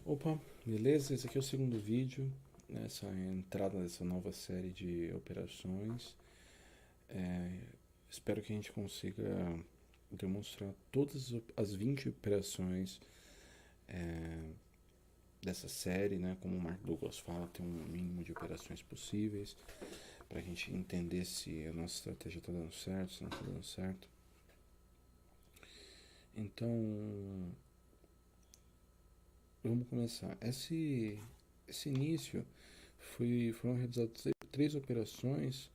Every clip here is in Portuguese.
Opa, beleza? Esse aqui é o segundo vídeo nessa entrada dessa nova série de operações. É, Espero que a gente consiga demonstrar todas as 20 operações é, dessa série, né? Como o Mark Douglas fala, tem um mínimo de operações possíveis para a gente entender se a nossa estratégia está dando certo, se não está dando certo. Então, vamos começar. Esse início foram realizadas três operações,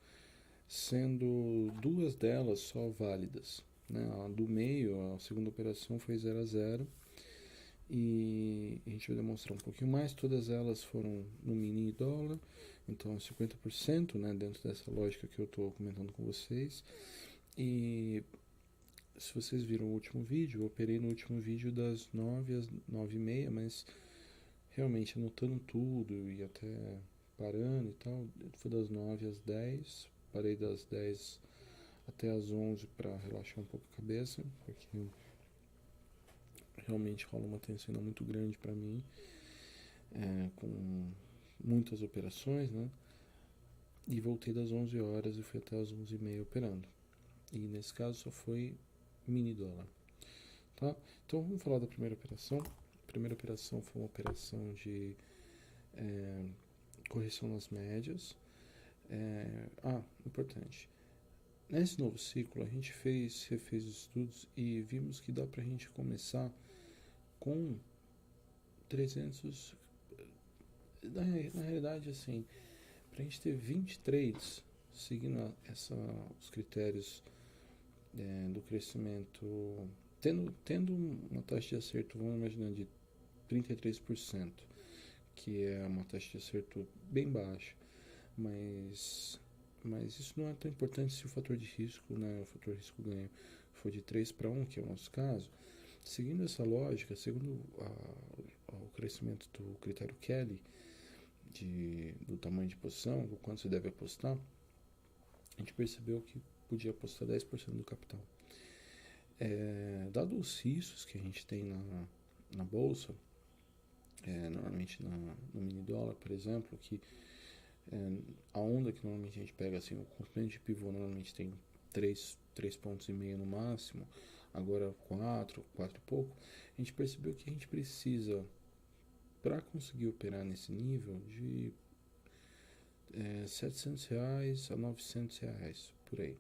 sendo duas delas só válidas. Né? A do meio, a segunda operação foi 0 a 0 e a gente vai demonstrar um pouquinho mais. Todas elas foram no mini dólar, então 50%, né, dentro dessa lógica que eu estou comentando com vocês. E se vocês viram o último vídeo, eu operei no último vídeo das 9 às 9h30, mas realmente anotando tudo e até parando e tal, foi das 9 às 10, parei das 10 até as 11 para relaxar um pouco a cabeça, porque realmente rola uma tensão muito grande para mim, com muitas operações, né? E voltei das 11 horas e fui até as 11h30 operando. E nesse caso só foi mini dólar, tá? Então vamos falar da primeira operação. A primeira operação foi uma operação de é, correção nas médias. Importante. Nesse novo ciclo, a gente refez os estudos e vimos que dá para a gente começar com 300. Na realidade, assim, para a gente ter 20 trades seguindo os critérios do crescimento, tendo uma taxa de acerto, vamos imaginar, de 33%, que é uma taxa de acerto bem baixa, mas isso não é tão importante se o fator de risco, né, o fator de risco ganho, for de 3 para 1, que é o nosso caso. Seguindo essa lógica, segundo o crescimento do critério Kelly, do tamanho de posição, o quanto você deve apostar, a gente percebeu que podia apostar 10% do capital. Dado os riscos que a gente tem na bolsa, normalmente no mini dólar, por exemplo, que a onda que normalmente a gente pega, assim, o comprimento de pivô normalmente tem 3 pontos e meio no máximo, agora 4 e pouco, a gente percebeu que a gente precisa, para conseguir operar nesse nível, de R$ 700 a R$ 900, por aí.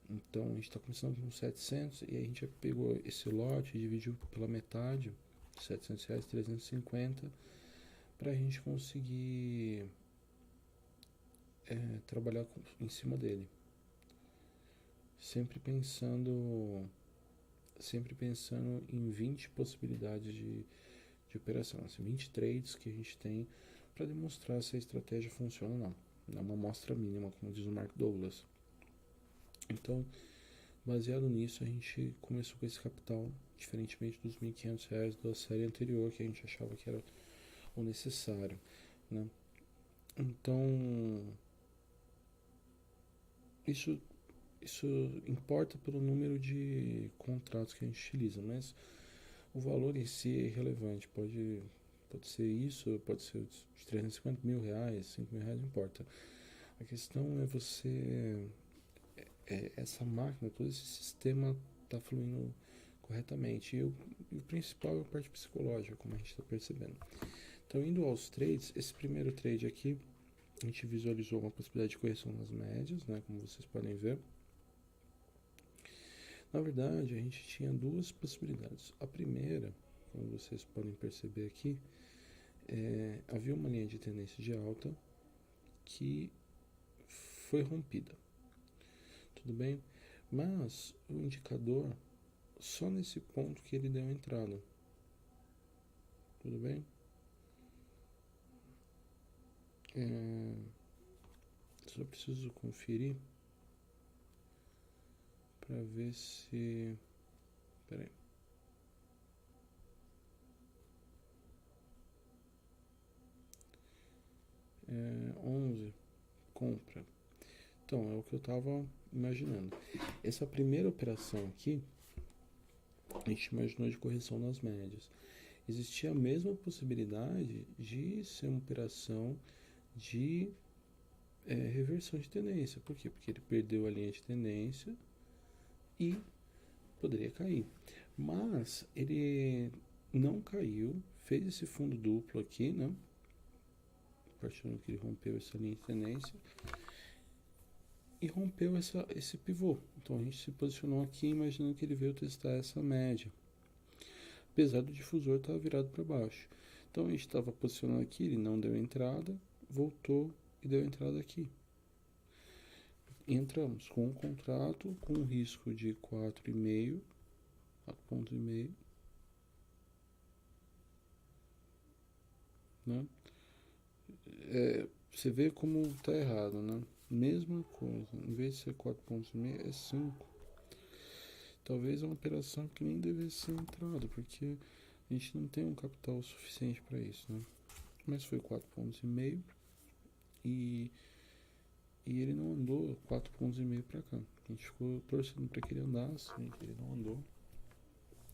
Então a gente está começando com 700 e a gente pegou esse lote e dividiu pela metade, R$ 700, 350, para a gente conseguir trabalhar em cima dele. Sempre pensando em 20 possibilidades de operação, assim, 20 trades que a gente tem para demonstrar se a estratégia funciona ou não. É uma amostra mínima, como diz o Mark Douglas. Então, baseado nisso, a gente começou com esse capital, diferentemente dos R$ 1.500 da série anterior, que a gente achava que era o necessário, né? Então, isso importa pelo número de contratos que a gente utiliza, mas o valor em si é irrelevante. Pode ser isso, pode ser de R$ 350.000, R$ 5.000, não importa. A questão é essa máquina, todo esse sistema está fluindo corretamente. E o principal é a parte psicológica, como a gente está percebendo. Então, indo aos trades, esse primeiro trade aqui, a gente visualizou uma possibilidade de correção nas médias, né, como vocês podem ver. Na verdade, a gente tinha duas possibilidades. A primeira, como vocês podem perceber aqui, havia uma linha de tendência de alta que foi rompida. Tudo bem? Mas o indicador, só nesse ponto que ele deu a entrada. Tudo bem? Só preciso conferir para ver se... Peraí. 11, compra. Então, é o que eu estava imaginando. Essa primeira operação aqui, a gente imaginou de correção nas médias. existia a mesma possibilidade de ser uma operação de reversão de tendência. Por quê? Porque ele perdeu a linha de tendência e poderia cair. Mas ele não caiu, fez esse fundo duplo aqui, né? A partir do que ele rompeu essa linha de tendência e rompeu esse pivô. Então a gente se posicionou aqui imaginando que ele veio testar essa média, apesar do difusor estar virado para baixo. Então a gente estava posicionando aqui, ele não deu entrada, voltou e deu entrada aqui. Entramos com um contrato com um risco de 4,5, 4,5, né? Você vê como está errado, né? Mesma coisa, em vez de ser 4,5 é 5. Talvez é uma operação que nem devesse ser entrada, porque a gente não tem um capital suficiente para isso, né? Mas foi 4,5 e ele não andou 4,5 para cá. A gente ficou torcendo para que ele andasse, ele não andou.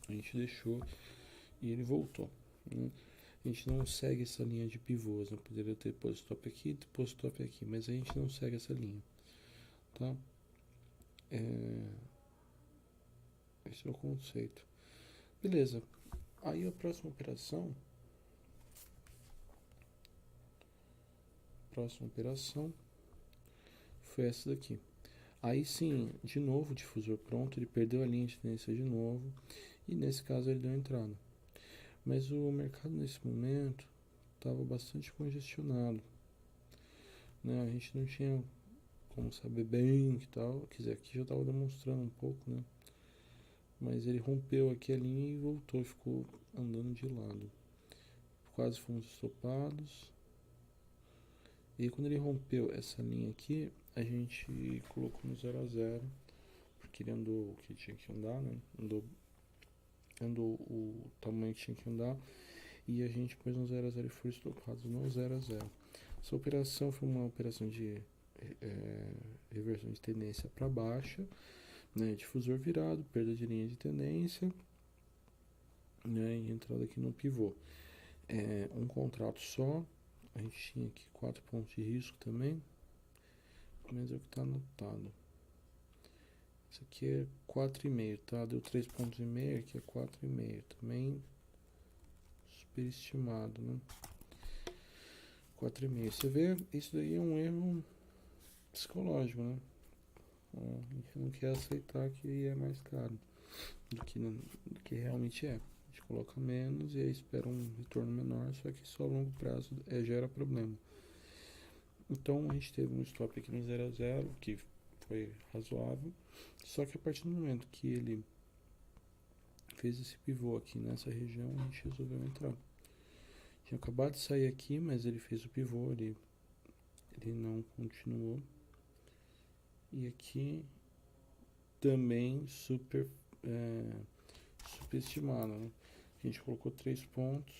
A gente deixou e ele voltou, né? A gente não segue essa linha de pivôs, né? Poderia ter posto stop aqui e posto stop aqui, mas a gente não segue essa linha, tá? Esse é o conceito. Beleza. Aí a próxima operação foi essa daqui. Aí sim, de novo o difusor pronto, ele perdeu a linha de tendência de novo e nesse caso ele deu entrada. Mas o mercado nesse momento estava bastante congestionado, né? A gente não tinha como saber bem que tal, quer dizer, aqui já estava demonstrando um pouco, né? Mas ele rompeu aqui a linha e voltou, ficou andando de lado. Quase fomos estopados. E quando ele rompeu essa linha aqui, a gente colocou no 0 a 0, porque ele andou o que tinha que andar, né? Andou o tamanho que tinha que andar, e a gente pôs no 0 a 0 e foi estopado no 0 a 0. Essa operação foi uma operação de reversão de tendência para baixa, né? Difusor virado, perda de linha de tendência, né? E entrada aqui no pivô. Um contrato só. A gente tinha aqui 4 pontos de risco também, mas é o que está anotado. Isso aqui é 4,5, tá? Deu 3,5 pontos, aqui é 4,5. Também superestimado, né? 4,5. Você vê, isso daí é um erro psicológico, né? A gente não quer aceitar que é mais caro do que realmente é. A gente coloca menos e aí espera um retorno menor, só que só a longo prazo gera problema. Então a gente teve um stop aqui no 0 a 0, que foi razoável, só que a partir do momento que ele fez esse pivô aqui nessa região, a gente resolveu entrar. Tinha acabado de sair aqui, mas ele fez o pivô, ele não continuou. E aqui também superestimado, né? A gente colocou 3 pontos,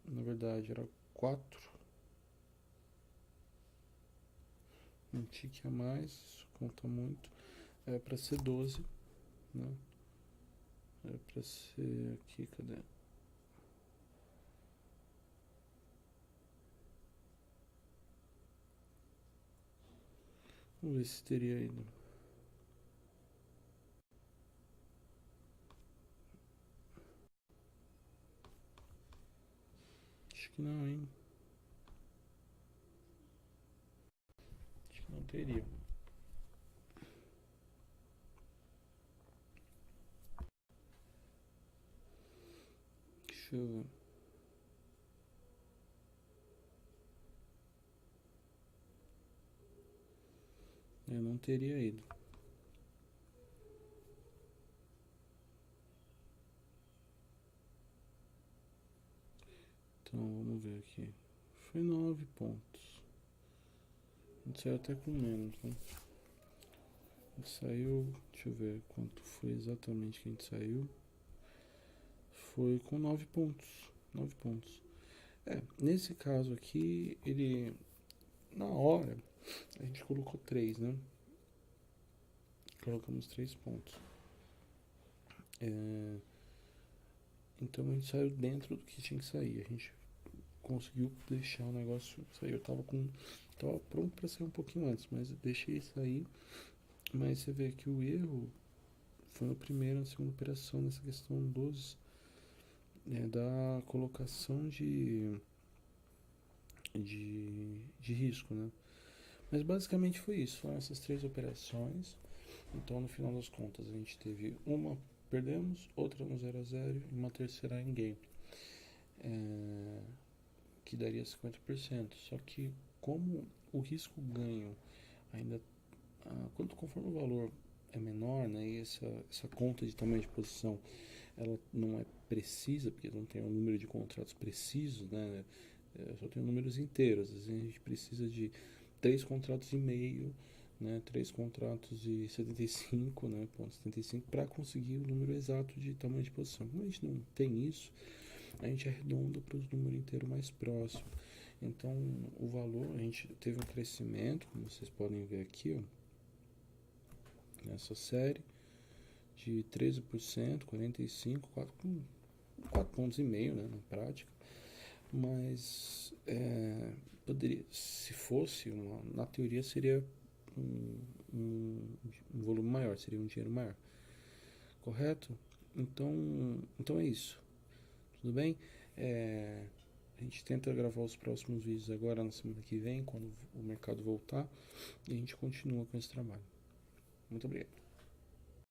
na verdade era 4. Um tique a mais, isso conta muito. É para ser 12, né? É para ser aqui, cadê? Vamos ver se teria ido. Acho que não, hein? Acho que não teria. Deixa eu ver. Eu não teria ido. Então vamos ver aqui. Foi 9 pontos. A gente saiu até com menos, né? A gente saiu, deixa eu ver quanto foi exatamente que a gente saiu. Foi com 9 pontos. 9 pontos. Nesse caso aqui, ele. Na hora, a gente colocou 3, né? Colocamos 3 pontos. Então a gente saiu dentro do que tinha que sair. A gente conseguiu deixar o negócio sair. Tava pronto para sair um pouquinho antes, mas eu deixei sair. Mas você vê que o erro foi no primeiro, na segunda operação, nessa questão da colocação de risco, né? Mas basicamente foi isso, foram essas três operações. Então no final das contas a gente teve uma perdemos, outra no 0-0 e uma terceira em game, que daria 50%. Só que como o risco ganho ainda, conforme o valor é menor, né, e essa conta de tamanho de posição ela não é precisa, porque não tem um número de contratos precisos, né, só tem números inteiros. Às vezes a gente precisa de 3,5 contratos, né, 3 contratos de 75, né, ponto 75, para conseguir o número exato de tamanho de posição. Como a gente não tem isso, a gente arredonda para os números inteiros mais próximos. Então, o valor, a gente teve um crescimento, como vocês podem ver aqui, ó, nessa série, de 13%, 45%, 4 pontos e meio, né, na prática. Mas poderia, se fosse, na teoria seria um volume maior, seria um dinheiro maior, correto? Então é isso, tudo bem? A gente tenta gravar os próximos vídeos agora na semana que vem, quando o mercado voltar, e a gente continua com esse trabalho. Muito obrigado.